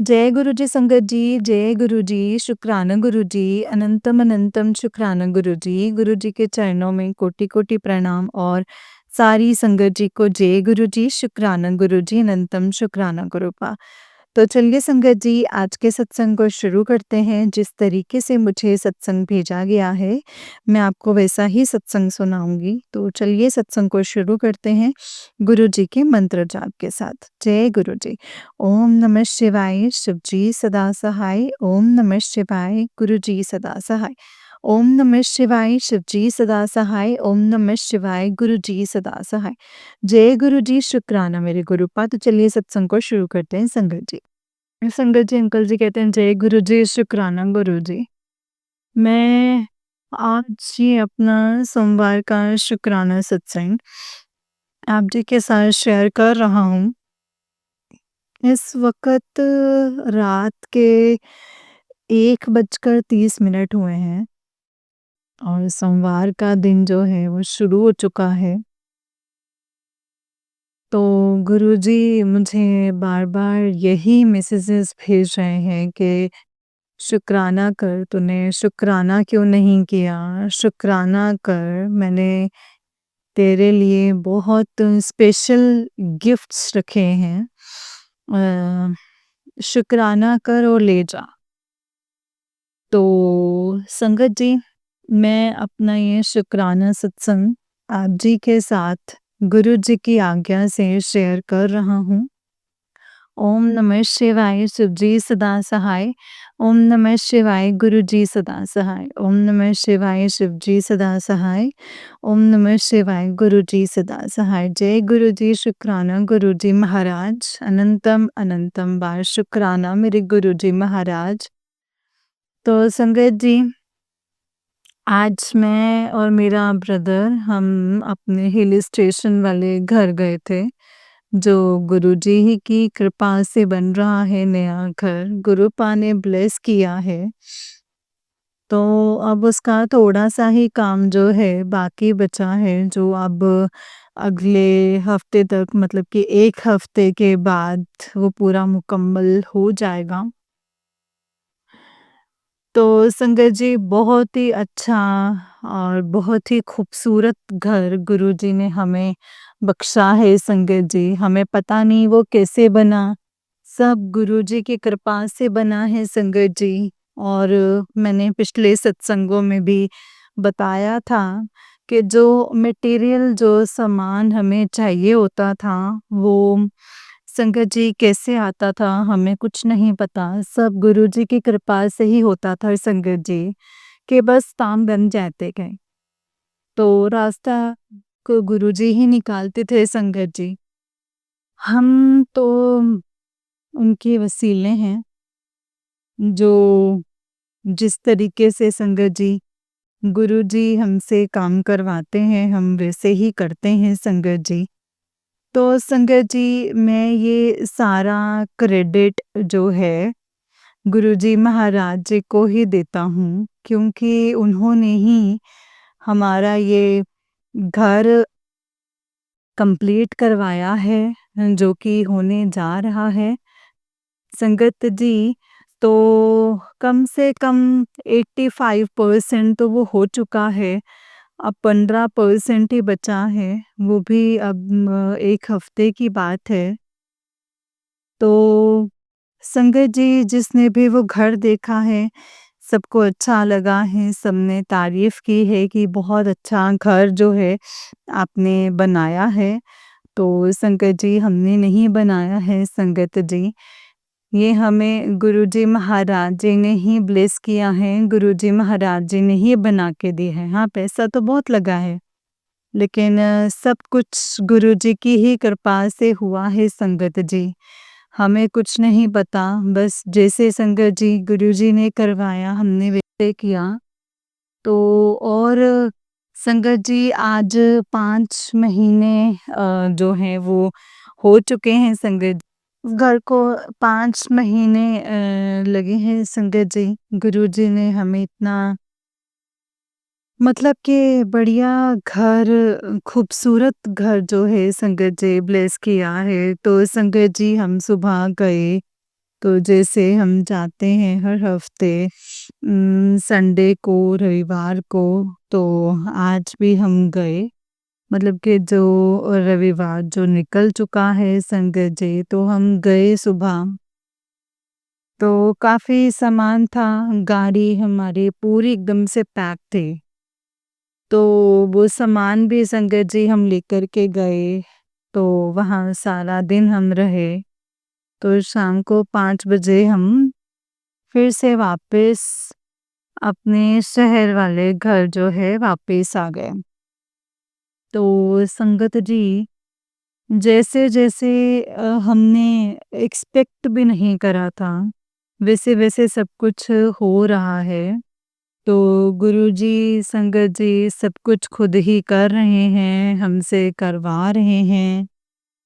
जय गुरु जी संगत जी, जय गुरु जी, शुक्राना गुरु जी, अनंतम अनंतम शुक्राना गुरु जी। गुरु जी के चरणों में कोटि-कोटि प्रणाम और सारी संगत जी को जय गुरु जी, शुक्राना गुरु जी, अनंतम शुक्राना गुरुपा। तो चलिए संगत जी, आज के सत्संग को शुरू करते हैं। जिस तरीके से मुझे सत्संग भेजा गया है, मैं आपको वैसा ही सत्संग सुनाऊँगी। तो चलिए सत्संग को शुरू करते हैं गुरु जी के मंत्र जाप के साथ। जय गुरु जी। ओम नमः शिवाय, शिव जी सदा सहाय। ओम नमः शिवाय, गुरु जी सदा सहाय। ओम नमः शिवाय, शिव जी सदा सहाय। ओम नमः शिवाय, गुरु जी सदा सहाय। जय गुरु जी, शुक्राना मेरे गुरुपा। तो चलिए सत्संग को शुरू करते हैं संगत जी। संगत जी, अंकल जी कहते हैं जय गुरु जी, शुक्राना गुरु जी। मैं आज ये अपना सोमवार का शुक्राना सत्संग आप जी के साथ शेयर कर रहा हूँ। इस वक़्त रात के 1:30 हुए हैं और सोमवार का दिन जो है वो शुरू हो चुका है। तो गुरुजी मुझे बार-बार यही मैसेजेस भेज रहे हैं कि शुक्राना कर, तूने शुक्राना क्यों नहीं किया? शुक्राना कर, मैंने तेरे लिए बहुत स्पेशल गिफ्ट्स रखे हैं। शुक्राना कर और ले जा। तो संगत जी, मैं अपना ये शुक्राना सत्संग आप जी के साथ गुरु जी की आज्ञा से शेयर कर रहा हूँ। ओम नमः शिवाय, शिव जी सदा सहाय। ओम नमः शिवाय, गुरु जी सदा सहाय। ओम नमः शिवाय, शिव जी सदा सहाय। ओम नमः शिवाय, गुरु जी सदा सहाय। जय गुरु जी, शुक्राना गुरु जी महाराज। अनंतम अनंतम बार शुक्राना मेरे गुरु जी महाराज। तो संगत जी, आज मैं और मेरा ब्रदर हम अपने हिल स्टेशन वाले घर गए थे, जो गुरुजी ही की कृपा से बन रहा है नया घर, गुरुपा ने ब्लेस किया है। तो अब उसका थोड़ा-सा ही काम जो है बाकी बचा है, जो अब अगले हफ्ते तक मतलब कि 1 हफ्ते के बाद वो पूरा मुकम्मल हो जाएगा। तो संगत जी, बहुत ही अच्छा और बहुत ही खूबसूरत घर गुरुजी ने हमें बख्शा है संगत जी। हमें पता नहीं वो कैसे बना, सब गुरुजी की कृपा से बना है संगत जी। और मैंने पिछले सत्संगों में भी बताया था कि जो मटेरियल जो सामान हमें चाहिए होता था, वो संगत जी कैसे आता था हमें कुछ नहीं पता, सब गुरुजी की कृपा से ही होता था संगत जी, कि बस काम बन जाते गए। तो रास्ता को गुरुजी ही निकालते थे संगत जी। हम तो उनके वसीले हैं, जो जिस तरीके से संगत जी गुरुजी हमसे काम करवाते हैं, हम वैसे ही करते हैं संगत जी। तो संगत जी, मैं ये सारा क्रेडिट जो है गुरुजी महाराज जी को ही देता हूँ, क्योंकि उन्होंने ही हमारा ये घर कंप्लीट करवाया है, जो कि होने जा रहा है संगत जी। तो कम से कम 85% तो वो हो चुका है, अब 15% ही बचा है, वो भी अब 1 हफ्ते की बात है। तो संगत जी, जिसने भी वो घर देखा है, सबको अच्छा लगा है, सबने तारीफ़ की है कि बहुत अच्छा घर जो है आपने बनाया है। तो संगत जी, हमने नहीं बनाया है संगत जी, ये हमें गुरुजी महाराज जी ने ही ब्लेस किया है, गुरुजी महाराज जी ने ही बना के दी है। हाँ, पैसा तो बहुत लगा है, लेकिन सब कुछ गुरुजी की ही कृपा से हुआ है संगत जी। हमें कुछ नहीं पता, बस जैसे संगत जी गुरुजी ने करवाया हमने वैसे किया। तो और संगत जी, आज 5 महीने जो हैं वो हो चुके हैं संगत जी। घर को 5 महीने लगे हैं संगत जी। गुरुजी ने हमें इतना मतलब कि बढ़िया घर, खूबसूरत घर जो है संगत जी ब्लेस किया है। तो संगत जी, हम सुबह गए तो जैसे हम जाते हैं हर हफ्ते संडे को, रविवार को, तो आज भी हम गए। मतलब कि जो रविवार जो निकल चुका है संगत जी, तो हम गए सुबह। तो काफ़ी सामान था, गाड़ी हमारी पूरी एकदम से पैक थी। तो वो सामान भी संगत जी हम लेकर के गए, तो वहाँ सारा दिन हम रहे। तो शाम को 5 बजे हम फिर से वापस अपने शहर वाले घर जो है वापस आ गए। तो संगत जी, जैसे-जैसे हमने एक्सपेक्ट भी नहीं करा था, वैसे-वैसे सब कुछ हो रहा है। तो गुरुजी, संगत जी सब कुछ खुद ही कर रहे हैं, हमसे करवा रहे हैं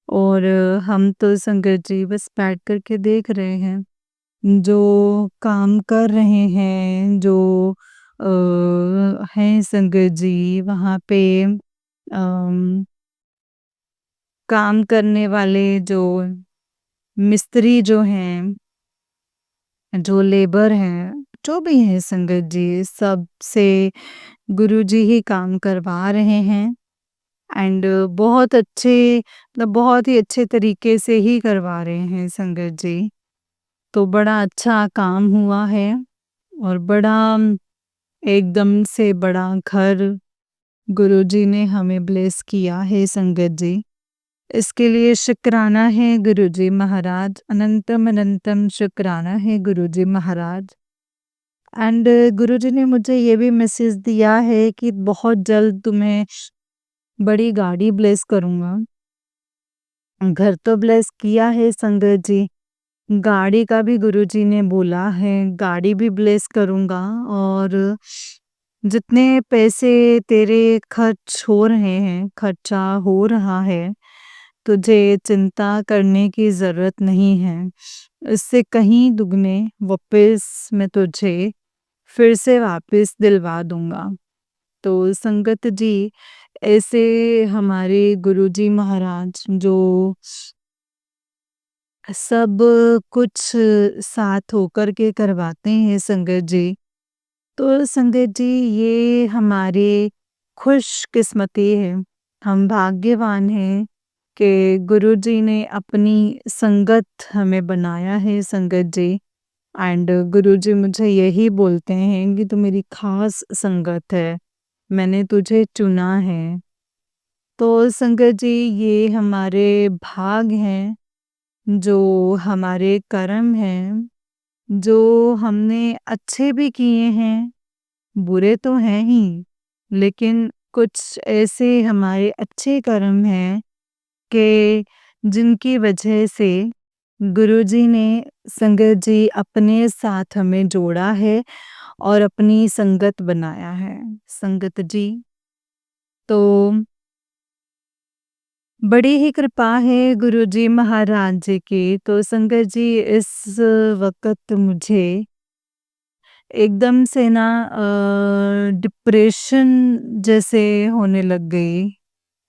और हम तो संगत जी बस बैठ कर के देख रहे हैं। जो काम कर रहे हैं, जो हैं संगत जी वहाँ पे अम, काम करने वाले जो मिस्त्री जो हैं, जो लेबर हैं, जो भी हैं संगत जी, सबसे गुरुजी ही काम करवा रहे हैं एंड बहुत अच्छे मतलब बहुत ही अच्छे तरीके से ही करवा रहे हैं संगत जी। तो बड़ा अच्छा काम हुआ है और बड़ा एकदम से बड़ा घर गुरुजी ने हमें ब्लेस किया है संगत जी। इसके लिए शुक्राना है गुरुजी महाराज, अनंतम अनंतम शुक्राना है गुरुजी महाराज। एंड गुरुजी ने मुझे ये भी मैसेज दिया है कि बहुत जल्द तुम्हें बड़ी गाड़ी ब्लेस करूँगा। घर तो ब्लेस किया है संगत जी, गाड़ी का भी गुरुजी ने बोला है, गाड़ी भी ब्लेस करूँगा और जितने पैसे तेरे खर्च हो रहे हैं, खर्चा हो रहा है, तुझे चिंता करने की ज़रूरत नहीं है। इससे कहीं दुगने वापस मैं तुझे फिर से वापस दिलवा दूँगा। तो संगत जी, ऐसे हमारे गुरुजी महाराज जो सब कुछ साथ होकर के करवाते हैं संगत जी। तो संगत जी, ये हमारी खुशकिस्मती है। हम भाग्यवान हैं कि गुरुजी ने अपनी संगत हमें बनाया है संगत जी। एंड गुरुजी मुझे यही बोलते हैं कि तू मेरी खास संगत है, मैंने तुझे चुना है। तो संगत जी, ये हमारे भाग हैं, जो हमारे कर्म हैं, जो हमने अच्छे भी किए हैं, बुरे तो हैं ही, लेकिन कुछ ऐसे हमारे अच्छे कर्म हैं कि जिनकी वजह से गुरुजी ने संगत जी अपने साथ हमें जोड़ा है और अपनी संगत बनाया है संगत जी। तो बड़ी ही कृपा है गुरुजी महाराज जी की। तो संगत जी, इस वक़्त मुझे एकदम से ना डिप्रेशन जैसे होने लग गई,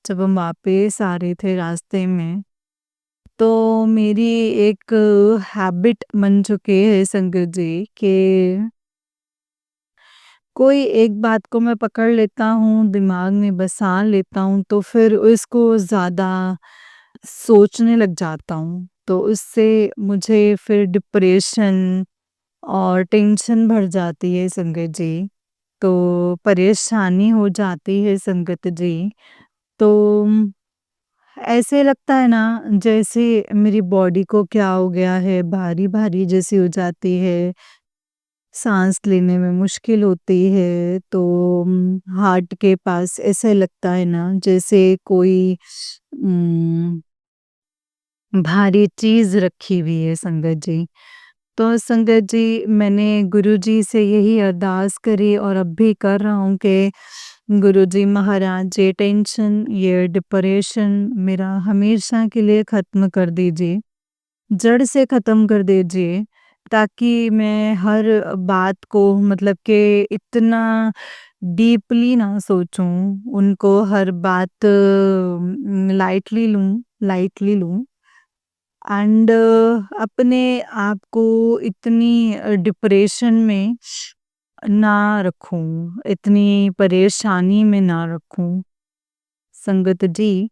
जब हम वापस आ रहे थे रास्ते में। तो मेरी एक हैबिट बन चुकी है संगत जी कि कोई एक बात को मैं पकड़ लेता हूँ, दिमाग में बसा लेता हूँ, तो फिर उसको ज़्यादा सोचने लग जाता हूँ। तो उससे मुझे फिर डिप्रेशन और टेंशन बढ़ जाती है संगत जी। तो परेशानी हो जाती है संगत जी। तो ऐसे लगता है ना जैसे मेरी बॉडी को क्या हो गया है, भारी-भारी जैसी हो जाती है, साँस लेने में मुश्किल होती है। तो हार्ट के पास ऐसे लगता है ना जैसे कोई उम, भारी चीज़ रखी हुई है संगत जी। तो संगत जी, मैंने गुरुजी से यही अरदास करी और अब भी कर रहा हूँ कि गुरुजी महाराज, ये टेंशन, ये डिप्रेशन मेरा हमेशा के लिए ख़त्म कर दीजिए, जड़ से ख़त्म कर दीजिए, ताकि मैं हर बात को मतलब कि इतना डीपली ना सोचूँ, उनको हर बात लाइटली लूँ। एंड अपने आप को इतनी डिप्रेशन में ना रखूं, इतनी परेशानी में ना रखूं संगत जी।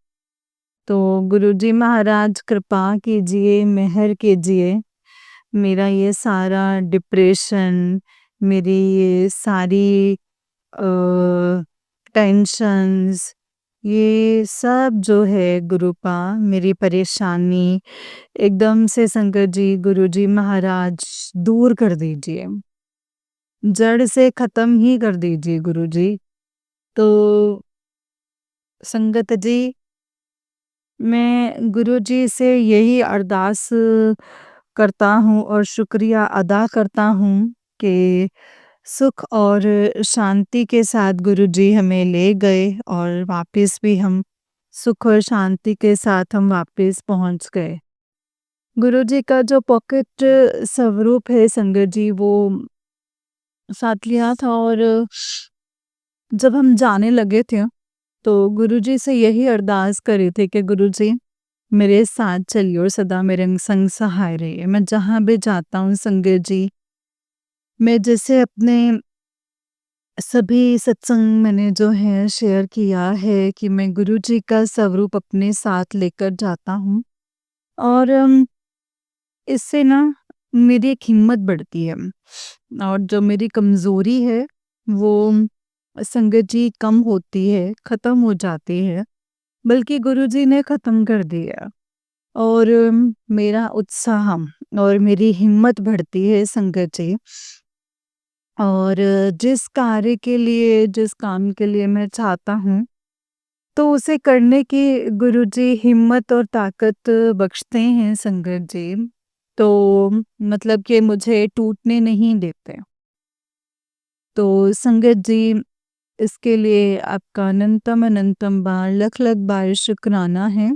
तो गुरुजी महाराज कृपा कीजिए, मेहर कीजिए, मेरा ये सारा डिप्रेशन, मेरी ये सारी टेंशन्स, ये सब जो है गुरुपा, मेरी परेशानी एकदम से संगत जी, गुरुजी महाराज दूर कर दीजिए, जड़ से खत्म ही कर दीजिए गुरुजी। तो संगत जी, मैं गुरुजी से यही अरदास करता हूँ और शुक्रिया अदा करता हूँ कि सुख और शांति के साथ गुरुजी हमें ले गए और वापस भी हम सुख और शांति के साथ हम वापस पहुँच गए। गुरुजी का जो पॉकेट स्वरूप है संगत जी, वो साथ लिया था और जब हम जाने लगे थे तो गुरुजी से यही अरदास करी थी कि गुरुजी मेरे साथ चलिए और सदा मेरे संग सहाय रहिए। मैं जहाँ भी जाता हूँ संगत जी, मैं जैसे अपने सभी सत्संग मैंने जो है शेयर किया है कि मैं गुरुजी का स्वरूप अपने साथ लेकर जाता हूँ और इससे ना मेरी एक हिम्मत बढ़ती है और जो मेरी कमज़ोरी है वो संगत जी कम होती है, ख़त्म हो जाती है, बल्कि गुरुजी ने ख़त्म कर दिया और मेरा उत्साह और मेरी हिम्मत बढ़ती है संगत जी। और जिस कार्य के लिए, जिस काम के लिए मैं चाहता हूँ, तो उसे करने की गुरुजी हिम्मत और ताकत बख्शते हैं संगत जी। तो मतलब कि मुझे टूटने नहीं देते। तो संगत जी, इसके लिए आपका अनंतम अनंतम बार लख लख बार शुक्राना है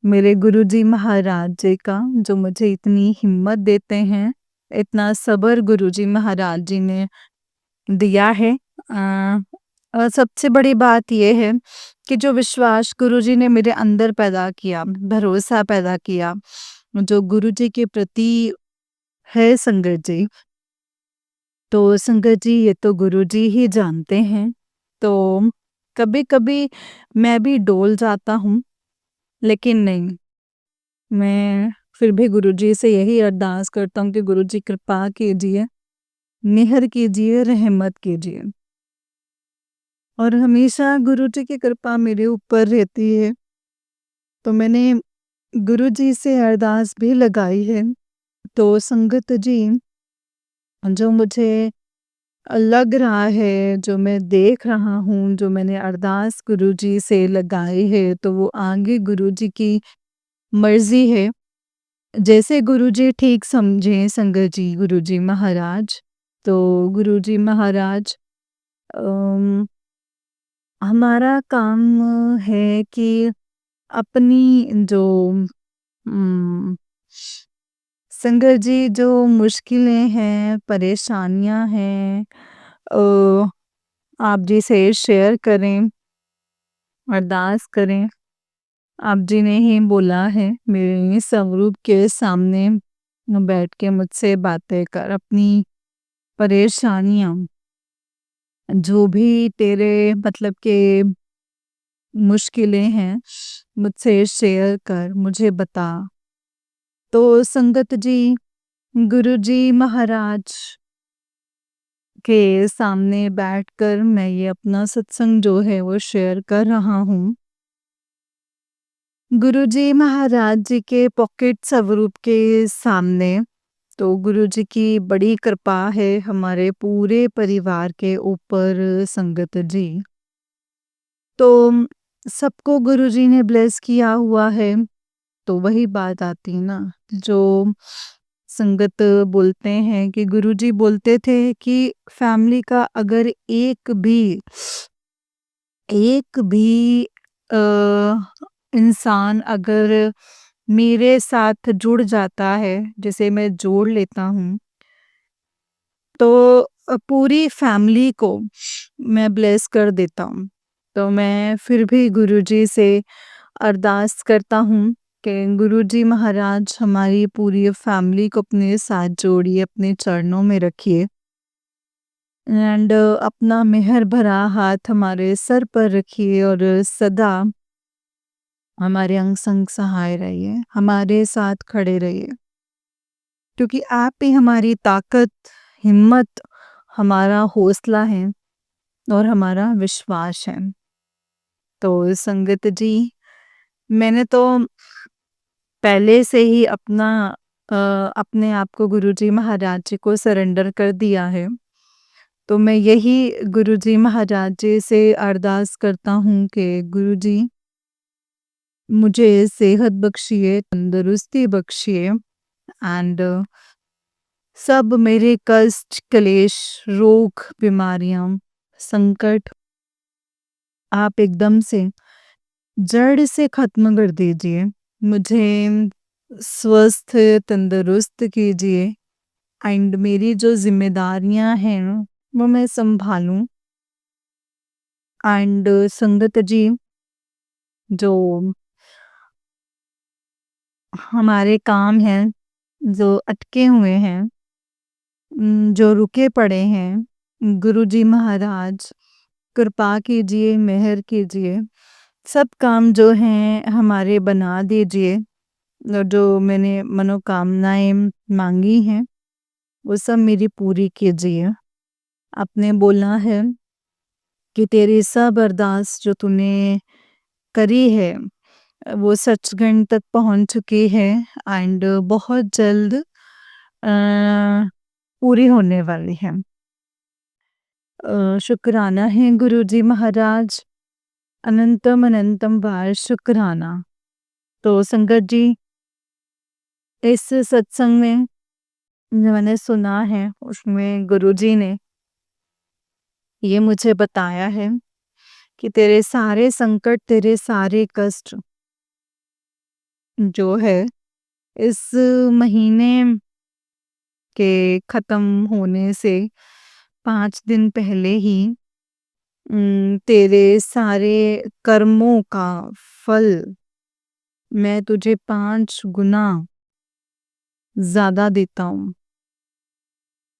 मेरे गुरुजी महाराज जी का, जो मुझे इतनी हिम्मत देते हैं, इतना सब्र गुरुजी महाराज जी ने दिया है। सबसे बड़ी बात ये है कि जो विश्वास गुरुजी ने मेरे अंदर पैदा किया, भरोसा पैदा किया, जो गुरुजी के प्रति है संगत जी, तो संगत जी ये तो गुरुजी ही जानते हैं। तो कभी-कभी मैं भी डोल जाता हूँ, लेकिन नहीं, मैं फिर भी गुरुजी से यही अरदास करता हूँ कि गुरुजी कृपा कीजिए, मेहर कीजिए, रहमत कीजिए। और हमेशा गुरुजी की कृपा मेरे ऊपर रहती है। तो मैंने गुरुजी से अरदास भी लगाई है। तो संगत जी, जो मुझे लग रहा है, जो मैं देख रहा हूँ, जो मैंने अरदास गुरुजी से लगाई है, तो वो आगे गुरुजी की मर्ज़ी है। जैसे गुरुजी ठीक समझें संगत जी, गुरुजी महाराज। तो गुरुजी महाराज, अम, हमारा काम है कि अपनी जो उम, संगत जी, जो मुश्किलें हैं, परेशानियाँ हैं, आप जी से शेयर करें, अरदास करें। आप जी ने ही बोला है मेरे स्वरूप के सामने बैठ के मुझसे बातें कर, अपनी परेशानियाँ, जो भी तेरे मतलब के मुश्किलें हैं, मुझसे शेयर कर, मुझे बता। तो संगत जी, गुरुजी महाराज के सामने बैठकर मैं ये अपना सत्संग जो है वो शेयर कर रहा हूँ। गुरुजी महाराज जी के पॉकेट स्वरूप के सामने, तो गुरुजी की बड़ी कृपा है हमारे पूरे परिवार के ऊपर संगत जी। तो सबको गुरुजी ने ब्लेस किया हुआ है, तो वही बात आती है ना, जो संगत बोलते हैं कि गुरुजी बोलते थे कि फैमिली का अगर एक भी अ, इंसान अगर मेरे साथ जुड़ जाता है, जैसे मैं जोड़ लेता हूँ, तो पूरी फैमिली को मैं ब्लेस कर देता हूँ। तो मैं फिर भी गुरुजी से अरदास करता हूँ कि गुरुजी महाराज हमारी पूरी फैमिली को अपने साथ जोड़िए, अपने चरणों में रखिए एंड अपना मेहर भरा हाथ हमारे सर पर रखिए और सदा हमारे अंग संग सहाय रहिए, हमारे साथ खड़े रहिए। क्योंकि आप ही हमारी ताकत, हिम्मत, हमारा हौसला है और हमारा विश्वास है। तो संगत जी, मैंने तो पहले से ही अपने आप को गुरुजी महाराज जी को सरेंडर कर दिया है। तो मैं यही गुरुजी महाराज जी से अरदास करता हूँ कि गुरुजी मुझे सेहत बख्शिए, तंदुरुस्ती बख्शिए एंड सब मेरे कष्ट, क्लेश, रोग, बीमारियाँ, संकट आप एकदम से जड़ से खत्म कर दीजिए। मुझे स्वस्थ, तंदुरुस्त कीजिए एंड मेरी जो ज़िम्मेदारियाँ हैं, वो मैं सँभालूँ एंड संगत जी, जो हमारे काम हैं, जो अटके हुए हैं, जो रुके पड़े हैं, गुरुजी महाराज कृपा कीजिए, मेहर कीजिए। सब काम जो हैं हमारे बना दीजिए और जो मैंने मनोकामनाएँ माँगी हैं, वो सब मेरी पूरी कीजिए। आपने बोला है कि तेरी सब अरदास जो तूने करी है, वो सचखंड तक पहुँच चुकी है एंड बहुत जल्द पूरी होने वाली है। शुक्राना है गुरुजी महाराज, अनंतम अनंतम बार शुक्राना। तो संगत जी, इस सत्संग में जो मैंने सुना है, उसमें गुरुजी ने ये मुझे बताया है कि तेरे सारे संकट, तेरे सारे कष्ट जो है इस महीने के खत्म होने से 5 दिन पहले ही तेरे सारे कर्मों का फल मैं तुझे 5 गुना ज़्यादा देता हूँ।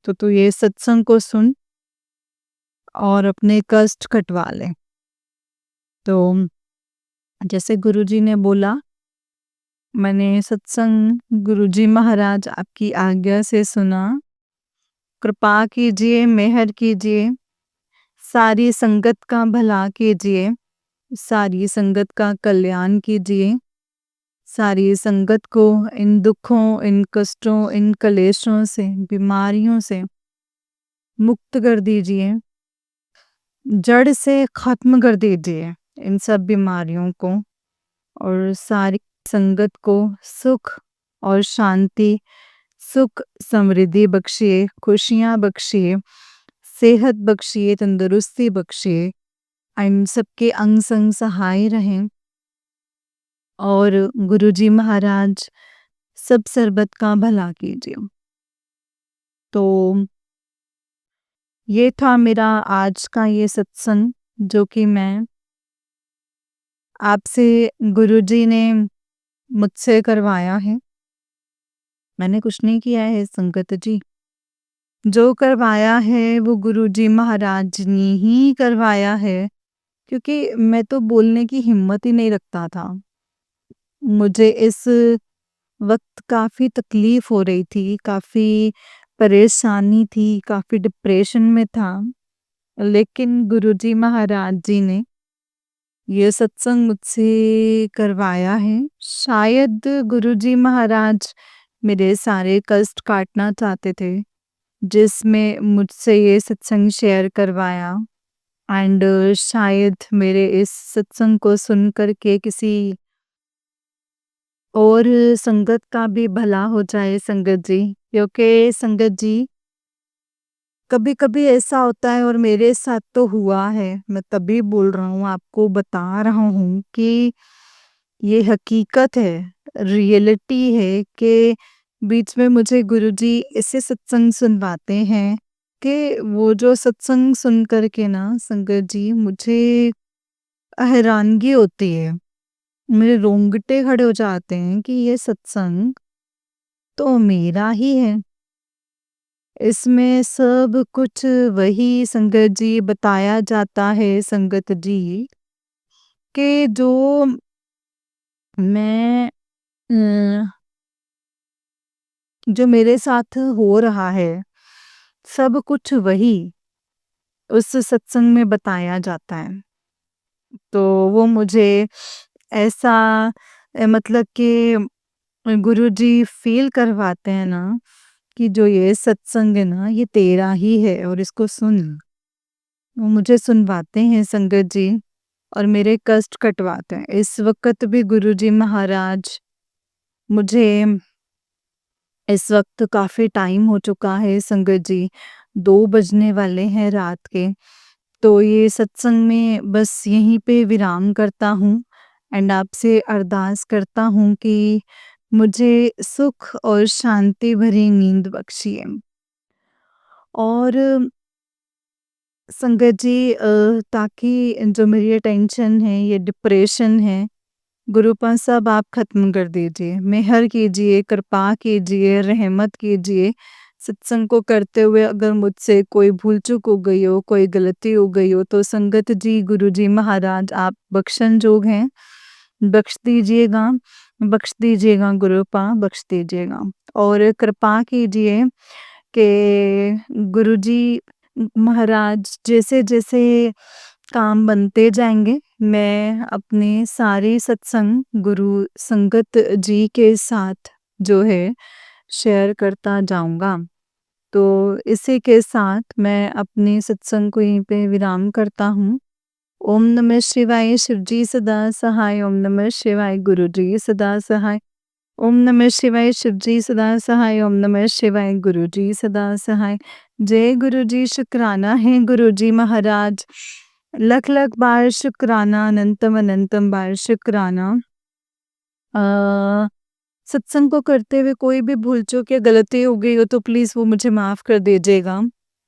तो तू ये सत्संग को सुन और अपने कष्ट कटवा ले। तो जैसे गुरुजी ने बोला, मैंने सत्संग गुरुजी महाराज आपकी आज्ञा से सुना। कृपा कीजिए, मेहर कीजिए, सारी संगत का भला कीजिए, सारी संगत का कल्याण कीजिए, सारी संगत को इन दुखों, इन कष्टों, इन कलेशों से, बीमारियों से मुक्त कर दीजिए, जड़ से खत्म कर दीजिए इन सब बीमारियों को और सारी संगत को सुख और शांति, सुख समृद्धि बख्शिए, खुशियाँ बख्शिए, सेहत बख्शिए, तंदुरुस्ती बख्शिए, इन सबके अंग संग सहाय रहें और गुरुजी महाराज सब सर्बत का भला कीजिए। तो ये था मेरा आज का ये सत्संग जो कि मैं आपसे गुरुजी ने मुझसे करवाया है। मैंने कुछ नहीं किया है संगत जी। जो करवाया है वो गुरुजी महाराज ने ही करवाया है, क्योंकि मैं तो बोलने की हिम्मत ही नहीं रखता था। मुझे इस वक़्त काफ़ी तकलीफ़ हो रही थी, काफ़ी परेशानी थी, काफ़ी डिप्रेशन में था। लेकिन गुरुजी महाराज जी ने ये सत्संग मुझसे करवाया है। शायद गुरुजी महाराज मेरे सारे कष्ट काटना चाहते थे, जिसमें मुझसे ये सत्संग शेयर करवाया एंड शायद मेरे इस सत्संग को सुन कर के किसी और संगत का भी भला हो जाए संगत जी। क्योंकि संगत जी, कभी-कभी ऐसा होता है और मेरे साथ तो हुआ है, मैं तभी बोल रहा हूँ, आपको बता रहा हूँ कि ये हकीकत है, रियलिटी है कि बीच में मुझे गुरुजी ऐसे सत्संग सुनवाते हैं कि वो जो सत्संग सुन कर के ना संगत जी मुझे हैरानगी होती है मेरे रोंगटे खड़े हो जाते हैं कि ये सत्संग तो मेरा ही है। इसमें सब कुछ वही संगत जी बताया जाता है संगत जी, कि जो मैं अ, जो मेरे साथ हो रहा है, सब कुछ वही उस सत्संग में बताया जाता है। तो वो मुझे ऐसा मतलब कि गुरुजी फ़ील करवाते हैं ना, कि जो ये सत्संग है ना, ये तेरा ही है और इसको सुन। वो मुझे सुनवाते हैं संगत जी और मेरे कष्ट कटवाते हैं। इस वक़्त भी गुरुजी महाराज मुझे इस वक़्त काफ़ी टाइम हो चुका है संगत जी, 2 बजने वाले हैं रात के। तो ये सत्संग में बस यहीं पे विराम करता हूँ एंड आपसे अरदास करता हूँ कि मुझे सुख और शांति भरी नींद बख्शिए। और संगत जी ताकि जो मेरी ये टेंशन है, ये डिप्रेशन है, गुरुपा सब आप ख़त्म कर दीजिए। मेहर कीजिए, कृपा कीजिए, रहमत कीजिए। सत्संग को करते हुए अगर मुझसे कोई भूल-चूक हो गई हो, कोई गलती हो गई हो तो संगत जी, गुरुजी महाराज आप बख्शन जोग हैं। बख्श दीजिएगा गुरुपा, बख्श दीजिएगा। और कृपा कीजिए कि गुरुजी महाराज जैसे-जैसे काम बनते जाएँगे, मैं अपने सारे सत्संग गुरु संगत जी के साथ जो है शेयर करता जाऊँगा। तो इसी के साथ मैं अपने सत्संग को यहीं पे विराम करता हूँ। ओम नमः शिवाय, शिवजी सदा सहाय। ओम नमः शिवाय, गुरुजी सदा सहाय। ओम नमः शिवाय, शिवजी सदा सहाय। ओम नमः शिवाय, गुरुजी सदा सहाय। जय गुरुजी, शुक्राना है गुरुजी महाराज। लख लख बार शुक्राना, अनंतम अनंतम बार शुक्राना। अ, सत्संग को करते हुए कोई भी भूल चूक या गलती हो गई हो तो प्लीज़ वो मुझे माफ़ कर दीजिएगा।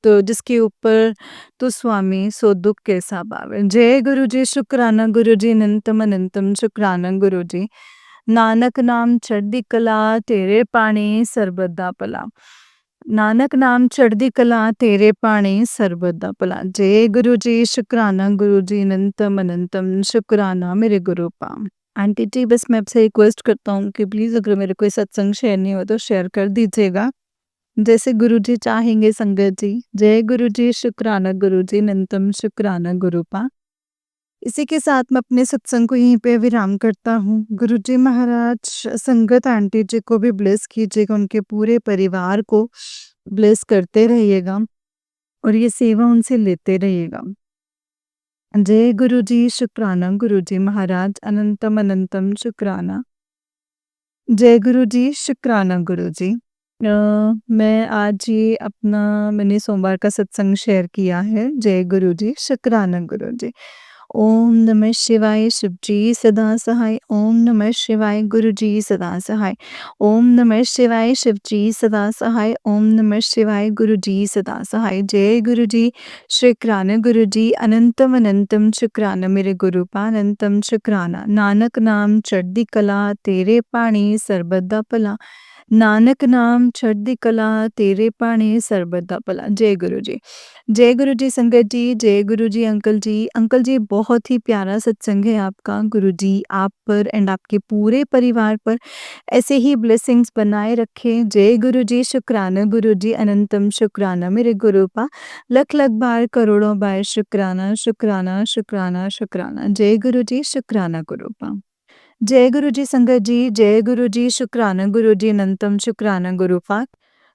तो जिसके ऊपर तो स्वामी सो दुःख कैसा पावे। जय गुरुजी, शुक्राना गुरुजी, अनंतम अनंतम शुक्राना गुरुजी। नानक नाम चढ़दी कला, तेरे पाणी सरबत दा भला। नानक नाम चढ़दी कला, तेरे पाणी सरबत दा भला। जय गुरुजी, शुक्राना गुरुजी, अनंतम अनंतम शुक्राना मेरे गुरुपा। आंटी जी, बस मैं आपसे रिक्वेस्ट करता हूँ कि प्लीज़ अगर मेरे कोई सत्संग शेयर नहीं हुआ तो शेयर कर दीजिएगा। जैसे गुरुजी चाहेंगे संगत जी। जय गुरुजी, शुक्राना गुरुजी, अनंतम शुक्राना गुरुपा। इसी के साथ मैं अपने सत्संग को यहीं पे विराम करता हूँ। गुरुजी महाराज संगत आंटी जी को भी ब्लेस कीजिएगा, उनके पूरे परिवार को ब्लेस करते रहिएगा और ये सेवा उनसे लेते रहिएगा। जय गुरुजी, शुक्राना गुरुजी महाराज, अनंतम अनंतम शुक्राना। जय गुरुजी, शुक्राना गुरुजी। मैं आज ये अपना मैंने सोमवार का सत्संग शेयर किया है। जय गुरुजी, शुक्राना गुरुजी। ओम नमः शिवाय, शिवजी सदा सहाय। ओम नमः शिवाय, गुरुजी सदा सहाय। ओम नमः शिवाय, शिवजी सदा सहाय। ओम नमः शिवाय, गुरुजी सदा सहाय। जय गुरुजी, शुक्राना गुरुजी, अनंतम अनंतम शुक्राना मेरे गुरुपा, अनंतम शुक्राना। नानक नाम चढ़दी कला, तेरे पाणी सरबत दा भला। नानक नाम चढ़दी कला, तेरे पाणी सरबत दा भला। जय गुरु जी। जय गुरु जी संगत जी, जय गुरु जी अंकल जी। अंकल जी, बहुत ही प्यारा सत्संग है आपका। गुरु जी आप पर एंड आपके पूरे परिवार पर ऐसे ही ब्लेसिंग्स बनाए रखें। जय गुरु जी, शुक्राना गुरु जी, अनंतम शुक्राना मेरे गुरुपा। लख लख बार, करोड़ों बार शुक्राना, शुक्राना, शुक्राना, शुक्राना। जय गुरु जी, शुक्राना गुरुपा। जय गुरु जी संगत जी, जय गुरु जी, शुक्राना गुरु जी, अनंतम शुक्राना गुरुपाक।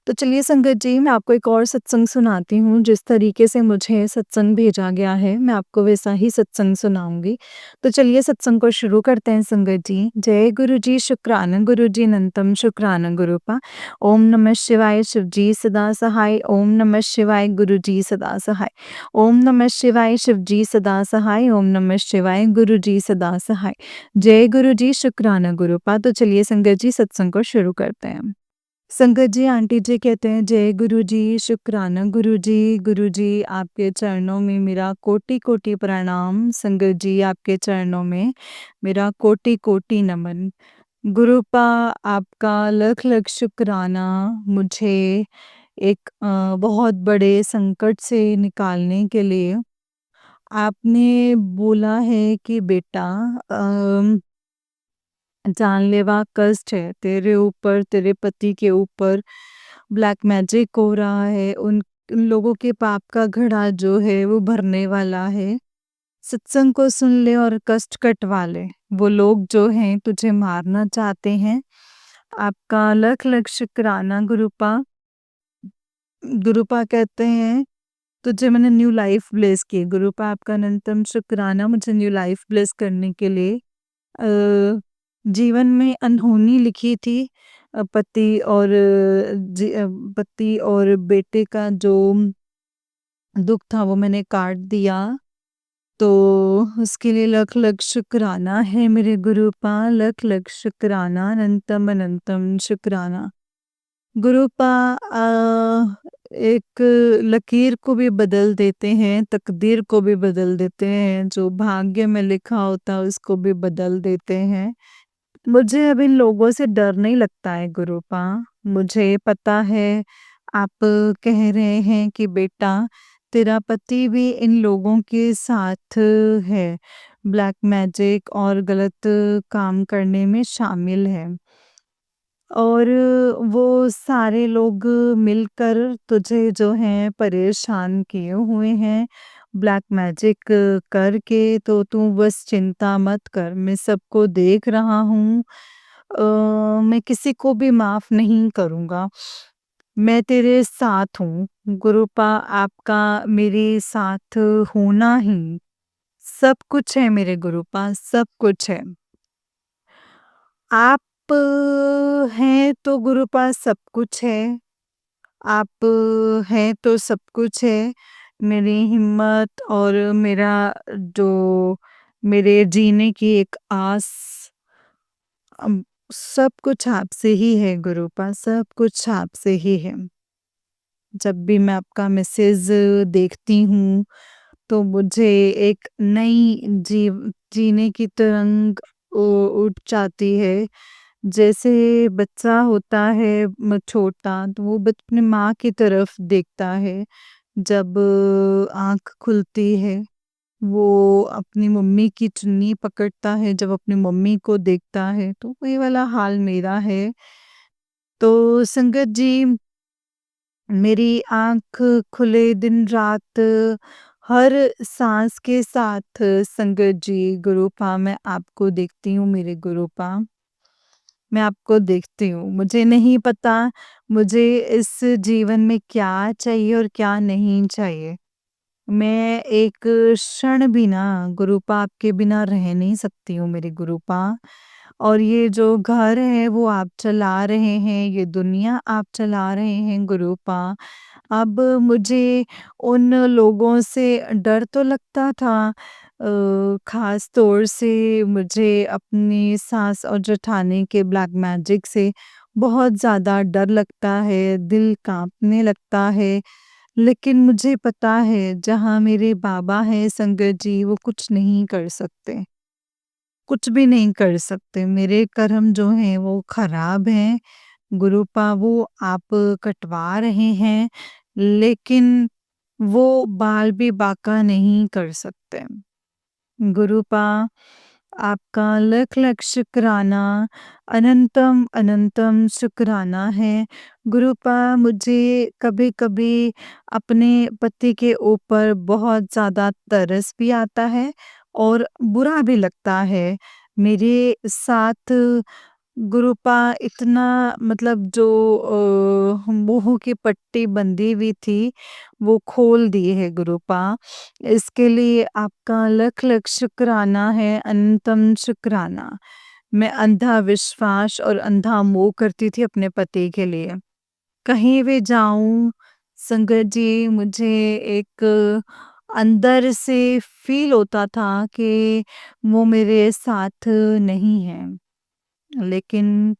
तो चलिए संगत जी, मैं आपको एक और सत्संग सुनाती हूँ। जिस तरीके से मुझे सत्संग भेजा गया है, मैं आपको वैसा ही सत्संग सुनाऊंगी। तो चलिए सत्संग को शुरू करते हैं संगत जी। जय गुरु जी, शुक्राना गुरु जी, अनंतम शुक्राना गुरुपा। ओम नमः शिवाय, शिवजी सदा सहाय। ओम नमः शिवाय, गुरु जी सदा सहाय। ओम नमः शिवाय, शिवजी सदा सहाय। ओम नमः शिवाय, गुरु जी सदा सहाय। जय गुरु जी, शुक्राना गुरुपा। तो चलिए संगत जी सत्संग को शुरू करते हैं। संगत जी, आंटी जी कहते हैं जय गुरु जी, शुक्राना गुरु जी। गुरु जी आपके चरणों में मेरा कोटि-कोटि प्रणाम। संगत जी आपके चरणों में मेरा कोटि-कोटि नमन। गुरुपा आपका लख-लख शुक्राना मुझे एक बहुत बड़े संकट से निकालने के लिए। आपने बोला है कि बेटा अ जानलेवा कष्ट है तेरे ऊपर, तेरे पति के ऊपर ब्लैक मैजिक हो रहा है, उन लोगों के पाप का घड़ा जो है वो भरने वाला है। सत्संग को सुन ले और कष्ट कटवा ले। वो लोग जो हैं तुझे मारना चाहते हैं। आपका लख-लख शुक्राना गुरुपा। गुरुपा कहते हैं तुझे मैंने न्यू लाइफ ब्लेस की। गुरुपा आपका अनंतम शुक्राना मुझे न्यू लाइफ ब्लेस करने के लिए। जीवन में अनहोनी लिखी थी। पति और बेटे का जो दुःख था वो मैंने काट दिया। तो उसके लिए लख-लख शुक्राना है मेरे गुरुपा, लख-लख शुक्राना, अनंतम अनंतम शुक्राना। गुरुपा एक लकीर को भी बदल देते हैं, तकदीर को भी बदल देते हैं, जो भाग्य में लिखा होता है उसको भी बदल देते हैं। मुझे अब इन लोगों से डर नहीं लगता है गुरुपा। मुझे पता है आप कह रहे हैं कि बेटा तेरा पति भी इन लोगों के साथ है। ब्लैक मैजिक और गलत काम करने में शामिल है। और वो सारे लोग मिलकर तुझे जो है परेशान किए हुए हैं ब्लैक मैजिक करके। तो तू बस चिंता मत कर, मैं सबको देख रहा हूँ। मैं किसी को भी माफ नहीं करूँगा। मैं तेरे साथ हूँ। गुरुपा आपका मेरे साथ होना ही सब कुछ है मेरे गुरुपा, सब कुछ है। आप हैं तो गुरु पास सब कुछ है। आप हैं तो सब कुछ है। मेरी हिम्मत और मेरा जो मेरे जीने की एक आस सब कुछ आपसे ही है गुरुपा, सब कुछ आपसे ही है। जब भी मैं आपका मैसेज देखती हूँ तो मुझे एक नई जीने की तरंग उठ जाती है। जैसे बच्चा होता है छोटा तो वो अपनी माँ की तरफ देखता है। जब आँख खुलती है वो अपनी मम्मी की चुन्नी पकड़ता है, जब अपनी मम्मी को देखता है तो वही वाला हाल मेरा है। तो संगत जी मेरी आँख खुले दिन रात हर साँस के साथ संगत जी गुरुपा मैं आपको देखती हूँ मेरे गुरुपा। मैं आपको देखती हूँ। मुझे नहीं पता मुझे इस जीवन में क्या चाहिए और क्या नहीं चाहिए। मैं एक क्षण भी ना गुरुपा आपके बिना रह नहीं सकती हूँ मेरे गुरुपा। और ये जो घर है वो आप चला रहे हैं, ये दुनिया आप चला रहे हैं गुरुपा। अब मुझे उन लोगों से डर तो लगता था। ख़ास तौर से मुझे अपनी सास और जेठानी के ब्लैक मैजिक से बहुत ज़्यादा डर लगता है, दिल काँपने लगता है। लेकिन मुझे पता है जहाँ मेरे बाबा हैं संगत जी वो कुछ नहीं कर सकते। कुछ भी नहीं कर सकते। मेरे कर्म जो हैं वो ख़राब हैं। गुरुपा वो आप कटवा रहे हैं, लेकिन वो बाल भी बांका नहीं कर सकते। गुरुपा आपका लख-लख शुक्राना, अनंतम अनंतम शुक्राना है। गुरुपा मुझे कभी-कभी अपने पति के ऊपर बहुत ज़्यादा तरस भी आता है और बुरा भी लगता है। मेरे साथ गुरुपा इतना मतलब जो मुँह की पट्टी बंधी हुई थी, वो खोल दी है गुरुपा। इसके लिए आपका लख-लख शुक्राना है, अनंतम शुक्राना। मैं अंधा विश्वास और अंधा मोह करती थी अपने पति के लिए। कहीं भी जाऊँ संगत जी मुझे एक अंदर से फ़ील होता था कि वो मेरे साथ नहीं है। लेकिन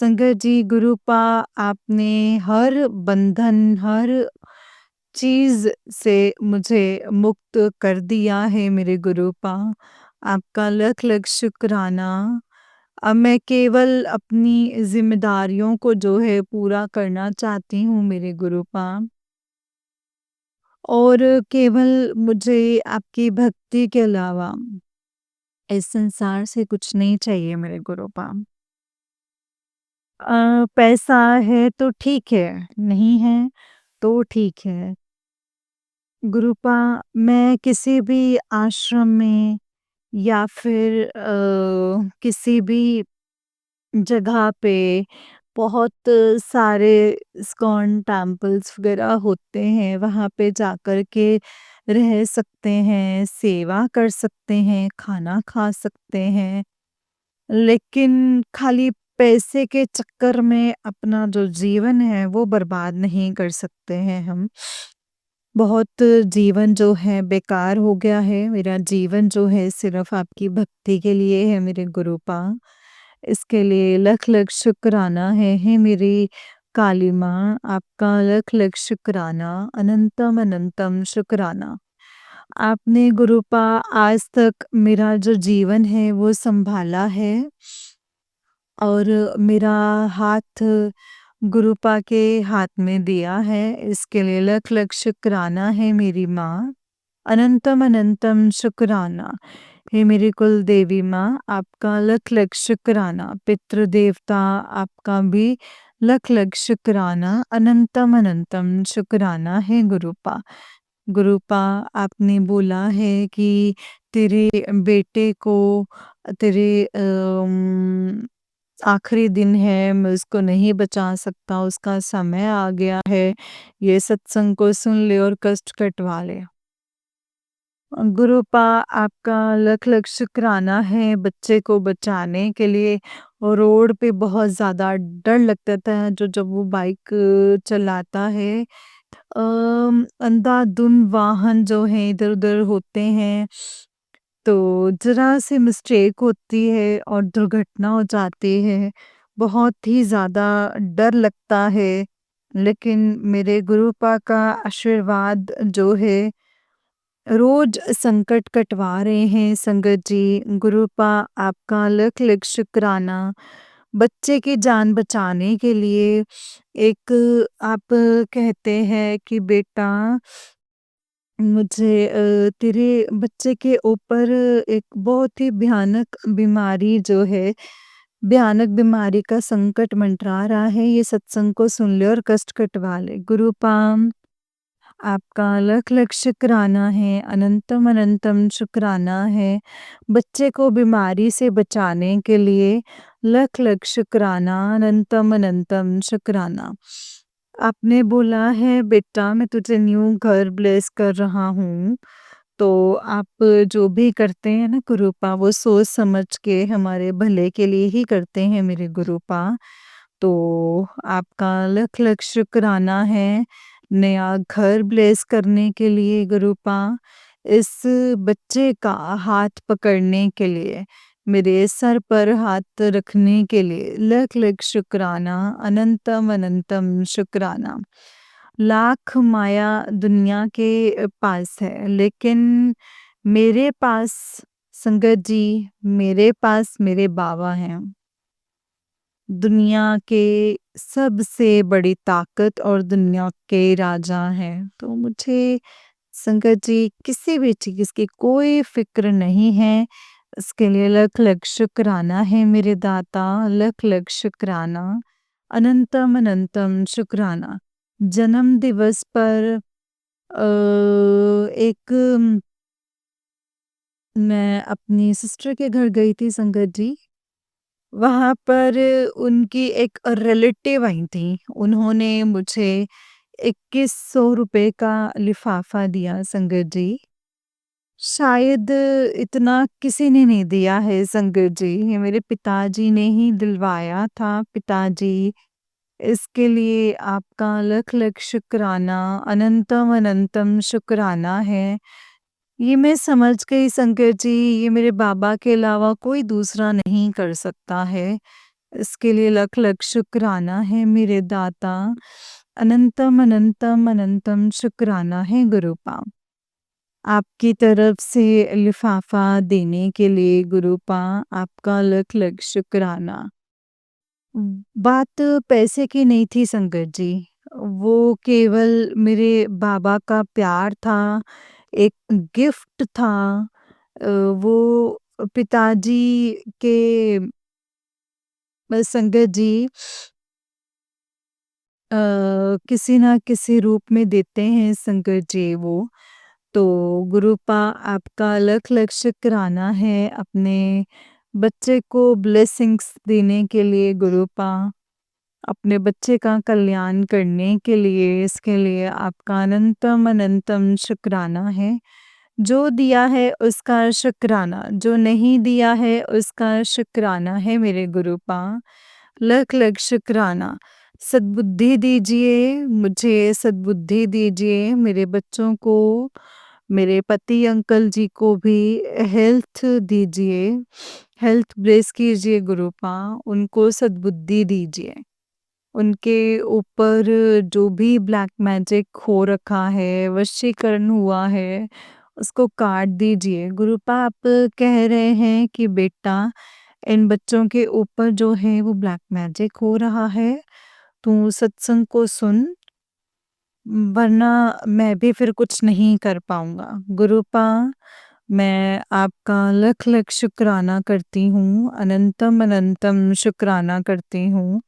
संगत जी, गुरुपा आपने हर बंधन, हर चीज़ से मुझे मुक्त कर दिया है मेरे गुरुपा। आपका लख-लख शुक्राना। अब मैं केवल अपनी ज़िम्मेदारियों को जो है पूरा करना चाहती हूँ मेरे गुरुपा। और केवल मुझे आपकी भक्ति के अलावा इस संसार से कुछ नहीं चाहिए मेरे गुरुपा। पैसा है तो ठीक है, नहीं है तो ठीक है। गुरुपा, मैं किसी भी आश्रम में या फिर किसी भी जगह पे बहुत सारे इस्कॉन टेम्पल्स वगैरह होते हैं, वहाँ पे जाकर के रह सकते हैं, सेवा कर सकते हैं, खाना खा सकते हैं। लेकिन खाली पैसे के चक्कर में अपना जो जीवन है वो बर्बाद नहीं कर सकते हैं हम। बहुत जीवन जो है बेकार हो गया है, मेरा जीवन जो है सिर्फ़ आपकी भक्ति के लिए है मेरे गुरुपा। इसके लिए लख-लख शुक्राना है, हे मेरी काली माँ, आपका लख-लख शुक्राना, अनंतम अनंतम शुक्राना। आपने गुरुपा आज तक मेरा जो जीवन है वो सँभाला है और मेरा हाथ गुरुपा के हाथ में दिया है, इसके लिए लख-लख शुक्राना है मेरी माँ। अनंतम अनंतम शुक्राना। हे मेरी कुल देवी माँ, आपका लख-लख शुक्राना। पितृ देवता आपका भी लख-लख शुक्राना, अनंतम अनंतम शुक्राना है गुरुपा। गुरुपा, आपने बोला है कि तेरे बेटे को तेरे आखिरी दिन है, मैं उसको नहीं बचा सकता, उसका समय आ गया है, ये सत्संग को सुन ले और कष्ट कटवा ले। गुरुपा, आपका लख-लख शुक्राना है बच्चे को बचाने के लिए। और रोड पे बहुत ज़्यादा डर लगता था जो जब वो बाइक चलाता है। अंधाधुंध वाहन जो हैं इधर-उधर होते हैं, तो ज़रा-सी मिस्टेक होती है और दुर्घटना हो जाती है। बहुत ही ज़्यादा डर लगता है, लेकिन मेरे गुरुपा का आशीर्वाद जो है रोज संकट कटवा रहे हैं संगत जी। गुरुपा, आपका लख-लख शुक्राना। बच्चे की जान बचाने के लिए एक आप कहते हैं कि बेटा मुझे तेरे बच्चे के ऊपर एक बहुत ही भयानक बीमारी जो है, भयानक बीमारी का संकट मंडरा रहा है, ये सत्संग को सुन ले और कष्ट कटवा ले। गुरुपा, आपका लख-लख शुक्राना है, अनंतम अनंतम शुक्राना है। बच्चे को बीमारी से बचाने के लिए लख-लख शुक्राना, अनंतम अनंतम शुक्राना। आपने बोला है बेटा मैं तुझे न्यू घर ब्लेस कर रहा हूँ, तो आप जो भी करते हैं ना गुरुपा, वो सोच समझ के हमारे भले के लिए ही करते हैं मेरे गुरुपा। तो आपका लख-लख शुक्राना है, नया घर ब्लेस करने के लिए गुरुपा, इस बच्चे का हाथ पकड़ने के लिए, मेरे सर पर हाथ रखने के लिए लख-लख शुक्राना, अनंतम अनंतम शुक्राना। लाख माया दुनिया के पास है, लेकिन मेरे पास संगत जी, मेरे पास मेरे बाबा हैं। दुनिया के सबसे बड़ी ताकत और दुनिया के राजा हैं। तो मुझे संगत जी किसी भी चीज़ की कोई फ़िक्र नहीं है। इसके लिए लख-लख शुक्राना है मेरे दाता, लख-लख शुक्राना, अनंतम अनंतम शुक्राना। जन्म दिवस पर एक मैं अपनी सिस्टर के घर गई थी संगत जी। वहाँ पर उनकी एक रिलेटिव आई थी। उन्होंने मुझे 2100 रुपए का लिफ़ाफ़ा दिया संगत जी। शायद इतना किसी ने नहीं दिया है संगत जी, ये मेरे पिताजी ने ही दिलवाया था। पिताजी, इसके लिए आपका लख-लख शुक्राना, अनंतम अनंतम शुक्राना है। ये मैं समझ गई संगत जी, ये मेरे बाबा के अलावा कोई दूसरा नहीं कर सकता है। इसके लिए लख लख शुक्राना है मेरे दाता। अनंतम अनंतम अनंतम शुक्राना है गुरुपा। आपकी तरफ से लिफाफा देने के लिए गुरुपा आपका लख लख शुक्राना। बात पैसे की नहीं थी संगत जी, वो केवल मेरे बाबा का प्यार था, एक गिफ्ट था। वो पिताजी के संगत जी किसी ना किसी रूप में देते हैं संगत जी वो। तो गुरुपा आपका लख लख शुक्राना है अपने बच्चे को ब्लेसिंग्स देने के लिए गुरुपा। अपने बच्चे का कल्याण करने के लिए, इसके लिए आपका अनंतम अनंतम शुक्राना है। जो दिया है उसका शुक्राना, जो नहीं दिया है उसका शुक्राना है मेरे गुरुपा। लख लख शुक्राना। सद्बुद्धि दीजिए, मुझे सद्बुद्धि दीजिए, मेरे बच्चों को, मेरे पति अंकल जी को भी हेल्थ दीजिए, हेल्थ ब्लेस कीजिए गुरुपा, उनको सद्बुद्धि दीजिए। उनके ऊपर जो भी ब्लैक मैजिक हो रखा है, वशीकरण हुआ है, उसको काट दीजिए। गुरुपा आप कह रहे हैं कि बेटा इन बच्चों के ऊपर जो है वो ब्लैक मैजिक हो रहा है, तू सत्संग को सुन, वरना मैं भी फिर कुछ नहीं कर पाऊँगा। गुरुपा मैं आपका लख लख शुक्राना करती हूँ, अनंतम अनंतम शुक्राना करती हूँ।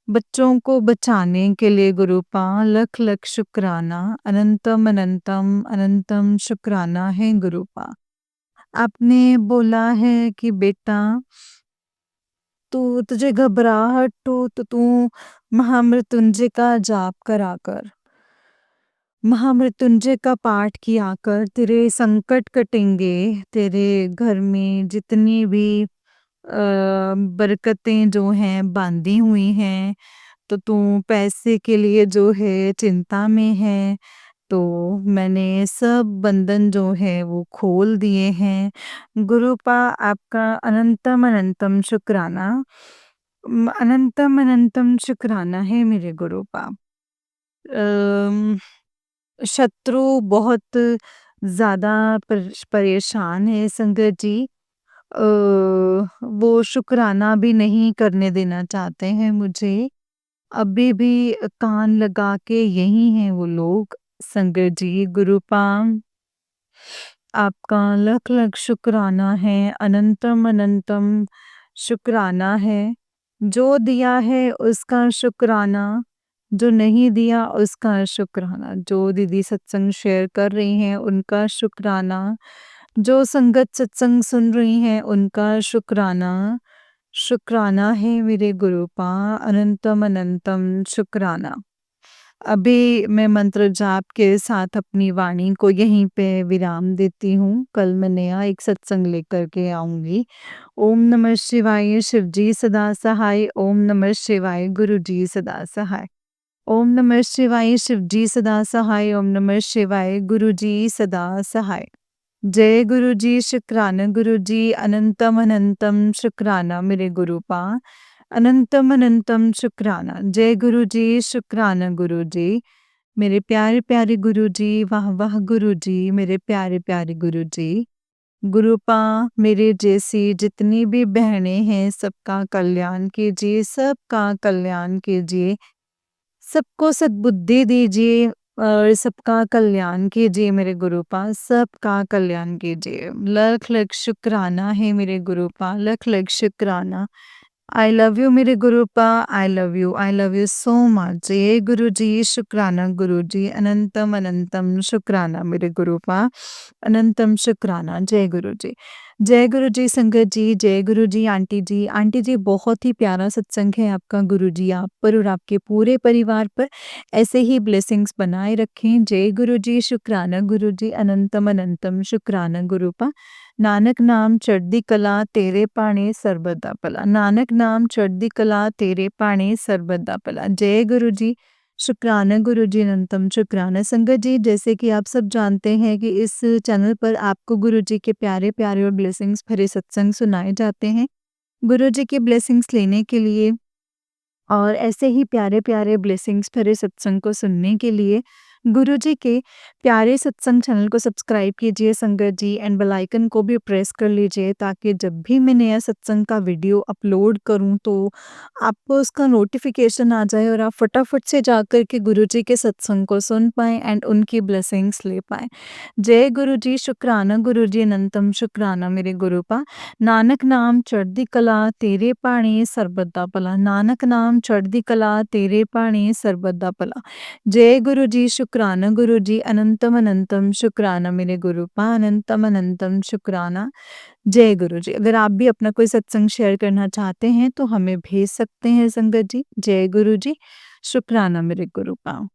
बच्चों को बचाने के लिए गुरुपा लख लख शुक्राना, अनंतम अनंतम अनंतम शुक्राना है गुरुपा। आपने बोला है कि बेटा तू तुझे घबराहट हो तो तू महामृत्युंजय का जाप करा कर। महामृत्युंजय का पाठ किया कर, तेरे संकट कटेंगे, तेरे घर में जितनी भी बरकतें जो हैं बांधी हुई हैं, तो तू पैसे के लिए जो है चिंता में है, तो मैंने सब बंधन जो है वो खोल दिए हैं। गुरुपा आपका अनंतम अनंतम शुक्राना। अनंतम अनंतम शुक्राना है मेरे गुरुपा। अम, शत्रु बहुत ज़्यादा परेशान है संगत जी। वो शुक्राना भी नहीं करने देना चाहते हैं मुझे। अभी भी कान लगा के यही हैं वो लोग संगत जी। गुरुपा आपका लख लख शुक्राना है, अनंतम अनंतम शुक्राना है। जो दिया है उसका शुक्राना, जो नहीं दिया उसका शुक्राना। जो दीदी सत्संग शेयर कर रही हैं उनका शुक्राना, जो संगत सत्संग सुन रही हैं उनका शुक्राना। शुक्राना है मेरे गुरुपा, अनंतम अनंतम शुक्राना। अभी मैं मंत्र जाप के साथ अपनी वाणी को यहीं पे विराम देती हूँ। कल मैं नया एक सत्संग लेकर के आऊँगी। ओम नमः शिवाय, शिव जी सदा सहाय। ओम नमः शिवाय, गुरु जी सदा सहाय। ओम नमः शिवाय, शिव जी सदा सहाय। ओम नमः शिवाय, गुरु जी सदा सहाय। जय गुरु जी, शुक्राना गुरु जी, अनंतम अनंतम शुक्राना मेरे गुरुपा। अनंतम अनंतम शुक्राना। जय गुरु जी, शुक्राना गुरु जी। मेरे प्यारे प्यारे गुरु जी, वाह वाह गुरु जी, मेरे प्यारे प्यारे गुरु जी। गुरुपा मेरे जैसी जितनी भी बहनें हैं सबका कल्याण कीजिए, सबका कल्याण कीजिए, सबको सद्बुद्धि दीजिए और सबका कल्याण कीजिए मेरे गुरुपा, सबका कल्याण कीजिए। लख लख शुक्राना है मेरे गुरुपा, लख लख शुक्राना। आई लव यू मेरे गुरुपा, I love you so much. जय गुरु जी, शुक्राना गुरु जी, अनंतम अनंतम शुक्राना मेरे गुरुपा, अनंतम शुक्राना। जय गुरु जी। जय गुरु जी संगत जी, जय गुरु जी आंटी जी। आंटी जी बहुत ही प्यारा सत्संग है आपका, गुरु जी आप पर और आपके पूरे परिवार पर ऐसे ही ब्लेसिंग्स बनाए रखें। जय गुरु जी, शुक्राना गुरु जी, अनंतम अनंतम शुक्राना गुरुपा। नानक नाम चढ़दी कला तेरे पाणे सर्बदा भला। नानक नाम चढ़दी कला तेरे पाणे सर्बदा भला। जय गुरु जी, शुक्राना गुरु जी, अनंतम शुक्राना। संगत जी जैसे कि आप सब जानते हैं कि इस चैनल पर आपको गुरु जी के प्यारे प्यारे और ब्लेसिंग्स भरे सत्संग सुनाए जाते हैं। गुरु जी की ब्लेसिंग्स लेने के लिए और ऐसे ही प्यारे-प्यारे ब्लेसिंग्स भरे सत्संग को सुनने के लिए गुरु जी के प्यारे सत्संग चैनल को सब्सक्राइब कीजिए संगत जी एंड बेल आइकन को भी प्रेस कर लीजिए ताकि जब भी मैं नया सत्संग का वीडियो अपलोड करूं तो आपको उसका नोटिफिकेशन आ जाए और आप फटाफट से जाकर के गुरु जी के सत्संग को सुन पाएँ एंड उनकी ब्लेसिंग्स ले पाएँ। जय गुरु जी, शुक्राना गुरु जी, अनंतम शुक्राना मेरे गुरुपा। नानक नाम चढ़दी कला तेरे भाਣੇ ਸਰਬਤ ਦਾ ਭਲਾ, ਨਾਨਕ ਨਾਮ ਚੜ੍ਹਦੀ ਕਲਾ ਤੇਰੇ ਭਾਣੇ ਸਰਬਤ ਦਾ ਭਲਾ। जय गुरु जी, शुक्राना गुरु जी, अनंतम अनंतम शुक्राना मेरे गुरुपा, अनंतम अनंतम शुक्राना। जय गुरु जी। अगर आप भी अपना कोई सत्संग शेयर करना चाहते हैं तो हमें भेज सकते हैं संगत जी। जय गुरु जी, शुक्राना मेरे गुरुपा।